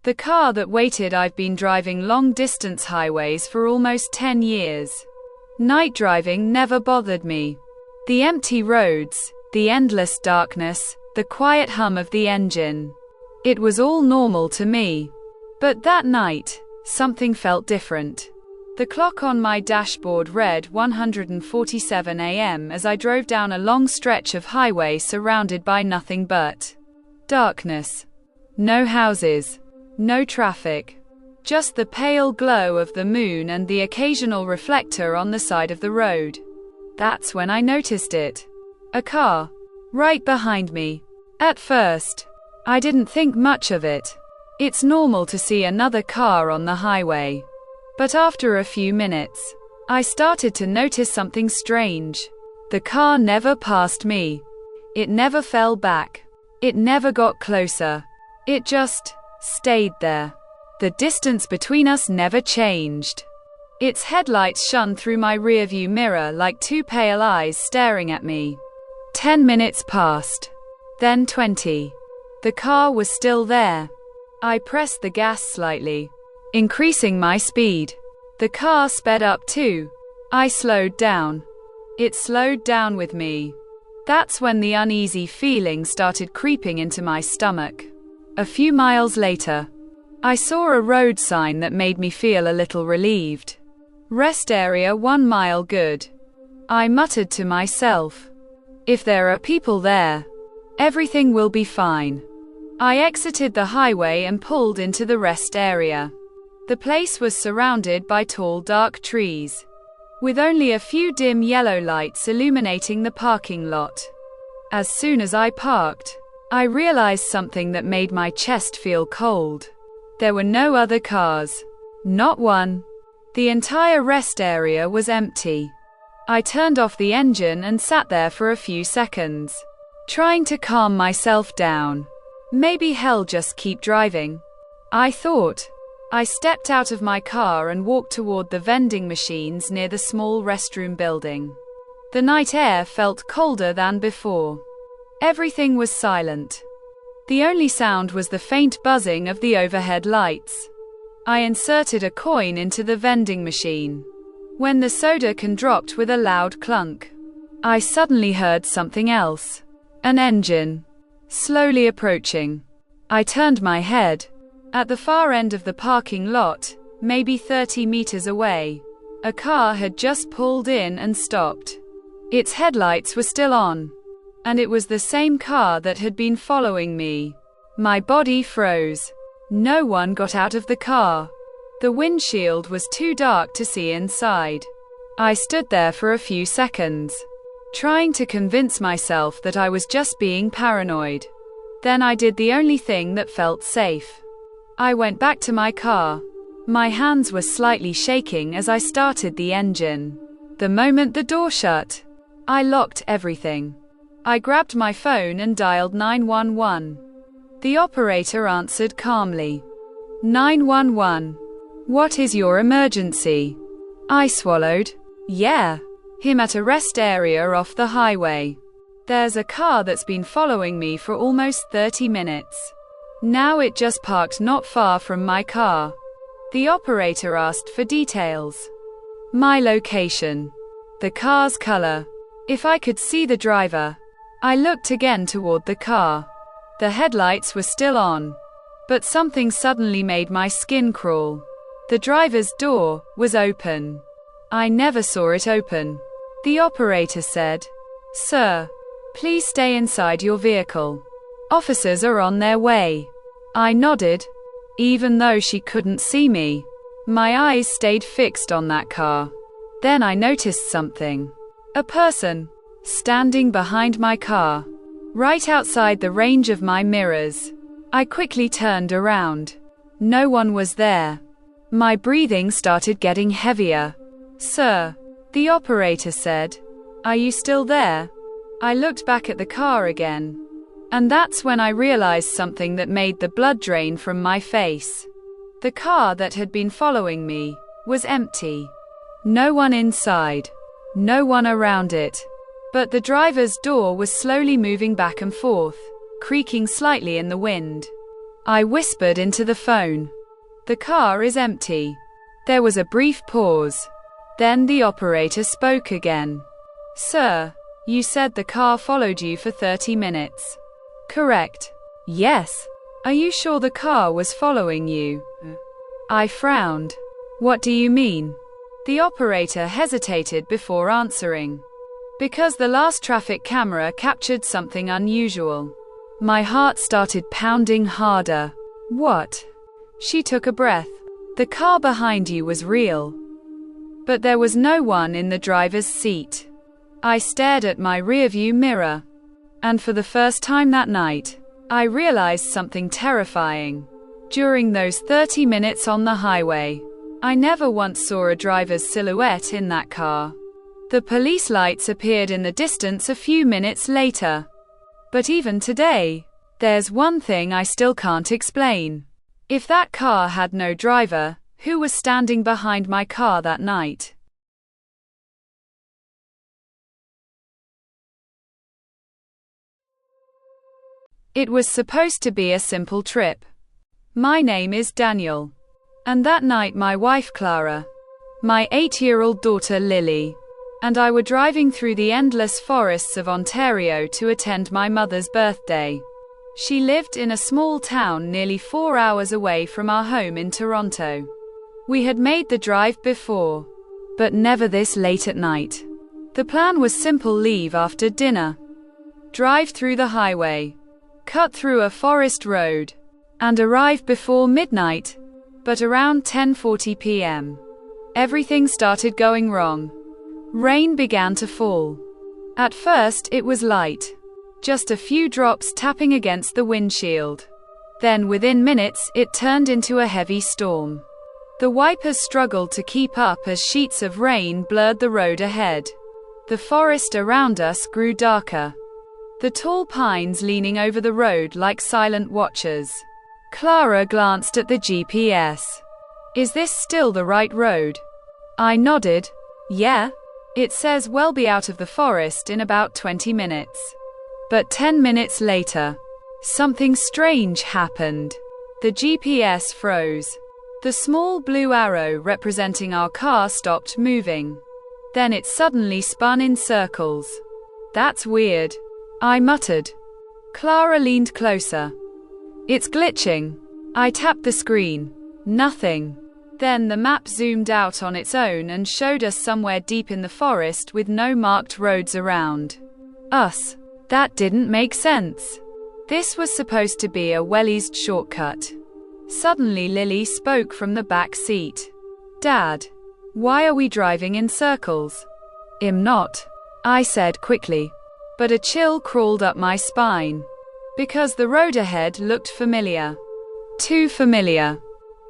The car that waited. I've been driving long-distance highways for almost 10 years. Night driving never bothered me. The empty roads, the endless darkness, the quiet hum of the engine. It was all normal to me. But that night, something felt different. The clock on my dashboard read 1:47 a.m. as I drove down a long stretch of highway surrounded by nothing but darkness. No houses. No traffic. Just the pale glow of the moon and the occasional reflector on the side of the road. That's when I noticed it. A car. Right behind me. At first, I didn't think much of it. It's normal to see another car on the highway. But after a few minutes, I started to notice something strange. The car never passed me. It never fell back. It never got closer. It just stayed there. The distance between us never changed. Its headlights shone through my rearview mirror like two pale eyes staring at me. 10 minutes passed. Then 20. The car was still there. I pressed the gas slightly, increasing my speed. The car sped up too. I slowed down. It slowed down with me. That's when the uneasy feeling started creeping into my stomach. A few miles later, I saw a road sign that made me feel a little relieved. Rest area 1 mile good. I muttered to myself. If there are people there, everything will be fine. I exited the highway and pulled into the rest area. The place was surrounded by tall dark trees, with only a few dim yellow lights illuminating the parking lot. As soon as I parked, I realized something that made my chest feel cold. There were no other cars. Not one. The entire rest area was empty. I turned off the engine and sat there for a few seconds, trying to calm myself down. Maybe hell just keep driving, I thought. I stepped out of my car and walked toward the vending machines near the small restroom building. The night air felt colder than before. Everything was silent. The only sound was the faint buzzing of the overhead lights. I inserted a coin into the vending machine. When the soda can dropped with a loud clunk, I suddenly heard something else. An engine. Slowly approaching. I turned my head. At the far end of the parking lot, maybe 30 meters away, a car had just pulled in and stopped. Its headlights were still on. And it was the same car that had been following me. My body froze. No one got out of the car. The windshield was too dark to see inside. I stood there for a few seconds, trying to convince myself that I was just being paranoid. Then I did the only thing that felt safe. I went back to my car. My hands were slightly shaking as I started the engine. The moment the door shut, I locked everything. I grabbed my phone and dialed 911. The operator answered calmly. 911. What is your emergency? I swallowed. Yeah. Him at a rest area off the highway. There's a car that's been following me for almost 30 minutes. Now it just parked not far from my car. The operator asked for details. My location. The car's color. If I could see the driver. I looked again toward the car. The headlights were still on. But something suddenly made my skin crawl. The driver's door was open. I never saw it open. The operator said, "Sir, please stay inside your vehicle. Officers are on their way." I nodded. Even though she couldn't see me, my eyes stayed fixed on that car. Then I noticed something. A person standing behind my car, right outside the range of my mirrors. I quickly turned around. No one was there. My breathing started getting heavier. "Sir," the operator said, "are you still there?" I looked back at the car again. And that's when I realized something that made the blood drain from my face. The car that had been following me was empty. No one inside. No one around it. But the driver's door was slowly moving back and forth, creaking slightly in the wind. I whispered into the phone. The car is empty. There was a brief pause. Then the operator spoke again. Sir, you said the car followed you for 30 minutes. Correct. Yes. Are you sure the car was following you? I frowned. What do you mean? The operator hesitated before answering. Because the last traffic camera captured something unusual. My heart started pounding harder. What? She took a breath. The car behind you was real. But there was no one in the driver's seat. I stared at my rearview mirror. And for the first time that night, I realized something terrifying. During those 30 minutes on the highway, I never once saw a driver's silhouette in that car. The police lights appeared in the distance a few minutes later. But even today, there's one thing I still can't explain. If that car had no driver, who was standing behind my car that night? It was supposed to be a simple trip. My name is Daniel. And that night my wife Clara, my 8-year-old daughter Lily, and I were driving through the endless forests of Ontario to attend my mother's birthday. She lived in a small town nearly 4 hours away from our home in Toronto. We had made the drive before, but never this late at night. The plan was simple: leave after dinner, drive through the highway, cut through a forest road, and arrive before midnight. But around 10:40 p.m., everything started going wrong. Rain began to fall. At first it was light, just a few drops tapping against the windshield. Then within minutes it turned into a heavy storm. The wipers struggled to keep up as sheets of rain blurred the road ahead. The forest around us grew darker, the tall pines leaning over the road like silent watchers. Clara glanced at the GPS. Is this still the right road? I nodded. Yeah. It says we'll be out of the forest in about 20 minutes. But 10 minutes later, something strange happened. The GPS froze. The small blue arrow representing our car stopped moving. Then it suddenly spun in circles. That's weird, I muttered. Clara leaned closer. It's glitching. I tapped the screen. Nothing. Then the map zoomed out on its own and showed us somewhere deep in the forest with no marked roads around us. That didn't make sense. This was supposed to be a well-eased shortcut. Suddenly Lily spoke from the back seat. Dad, why are we driving in circles? I'm not, I said quickly. But a chill crawled up my spine. Because the road ahead looked familiar. Too familiar.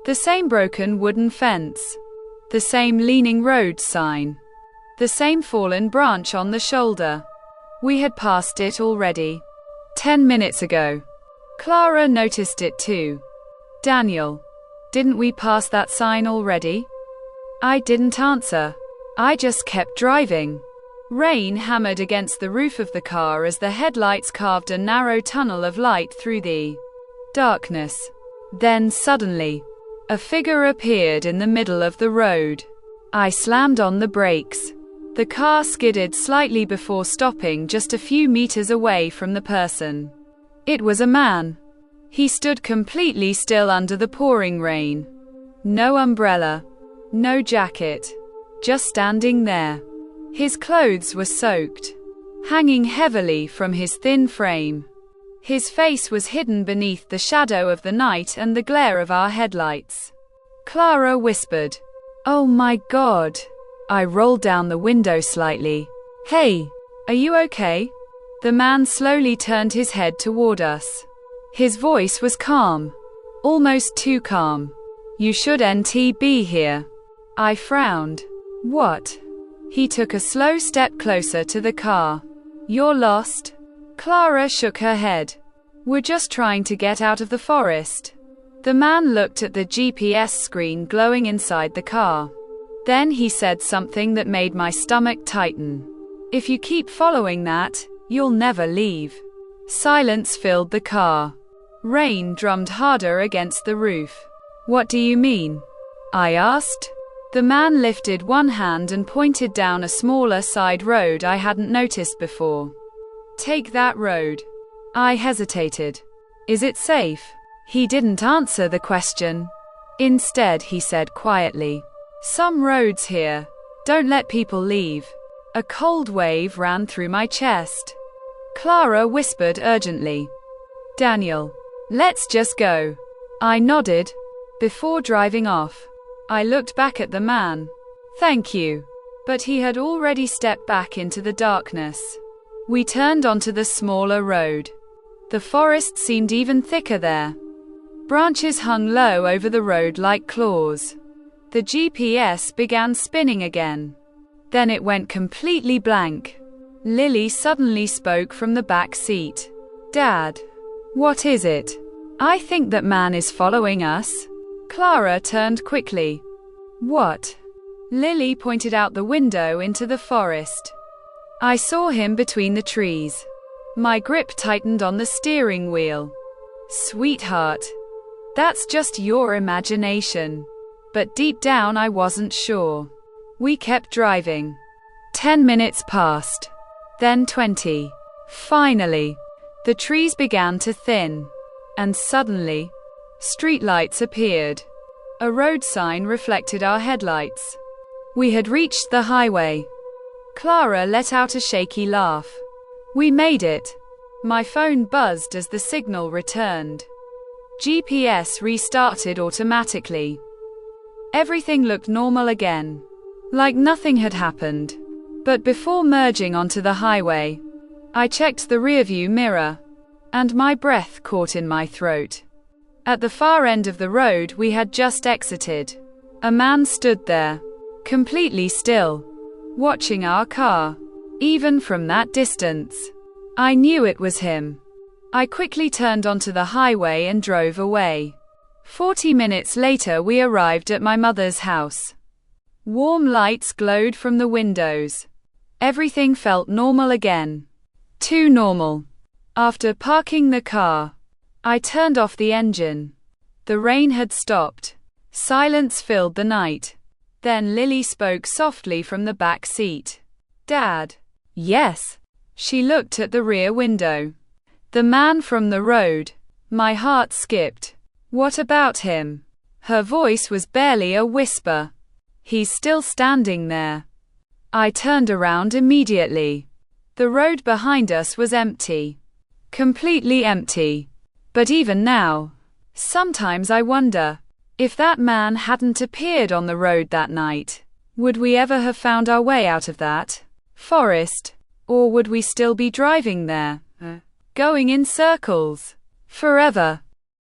The same broken wooden fence. The same leaning road sign. The same fallen branch on the shoulder. We had passed it already. 10 minutes ago. Clara noticed it too. Daniel, didn't we pass that sign already? I didn't answer. I just kept driving. Rain hammered against the roof of the car as the headlights carved a narrow tunnel of light through the darkness. Then suddenly, a figure appeared in the middle of the road. I slammed on the brakes. The car skidded slightly before stopping just a few meters away from the person. It was a man. He stood completely still under the pouring rain. No umbrella. No jacket. Just standing there. His clothes were soaked, hanging heavily from his thin frame. His face was hidden beneath the shadow of the night and the glare of our headlights. Clara whispered, "Oh my God." I rolled down the window slightly. "Hey, are you okay?" The man slowly turned his head toward us. His voice was calm, almost too calm. "You shouldn't be here." I frowned. "What?" He took a slow step closer to the car. "You're lost?" Clara shook her head. "We're just trying to get out of the forest." The man looked at the GPS screen glowing inside the car. Then he said something that made my stomach tighten. "If you keep following that, you'll never leave." Silence filled the car. Rain drummed harder against the roof. "What do you mean?" I asked. The man lifted one hand and pointed down a smaller side road I hadn't noticed before. "Take that road." I hesitated. "Is it safe?" He didn't answer the question. Instead, he said quietly, "Some roads here don't let people leave." A cold wave ran through my chest. Clara whispered urgently, "Daniel, let's just go." I nodded. Before driving off, I looked back at the man. "Thank you." But he had already stepped back into the darkness. We turned onto the smaller road. The forest seemed even thicker there. Branches hung low over the road like claws. The GPS began spinning again. Then it went completely blank. Lily suddenly spoke from the back seat. "Dad, what is it?" "I think that man is following us." Clara turned quickly. "What?" Lily pointed out the window into the forest. I saw him between the trees. My grip tightened on the steering wheel. "Sweetheart, that's just your imagination." But deep down I wasn't sure. We kept driving. 10 minutes passed. Then 20. Finally, the trees began to thin. And suddenly, streetlights appeared. A road sign reflected our headlights. We had reached the highway. Clara let out a shaky laugh. We made it. My phone buzzed as the signal returned. GPS restarted automatically. Everything looked normal again, like nothing had happened. But before merging onto the highway, I checked the rearview mirror, and my breath caught in my throat. At the far end of the road we had just exited, a man stood there, completely still, watching our car. Even from that distance, I knew it was him. I quickly turned onto the highway and drove away. 40 minutes later we arrived at my mother's house. Warm lights glowed from the windows. Everything felt normal again. Too normal. After parking the car, I turned off the engine. The rain had stopped. Silence filled the night. Then Lily spoke softly from the back seat. "Dad." "Yes." She looked at the rear window. "The man from the road." My heart skipped. "What about him?" Her voice was barely a whisper. "He's still standing there." I turned around immediately. The road behind us was empty. Completely empty. But even now, sometimes I wonder, if that man hadn't appeared on the road that night, would we ever have found our way out of that forest? Or would we still be driving there, going in circles, forever?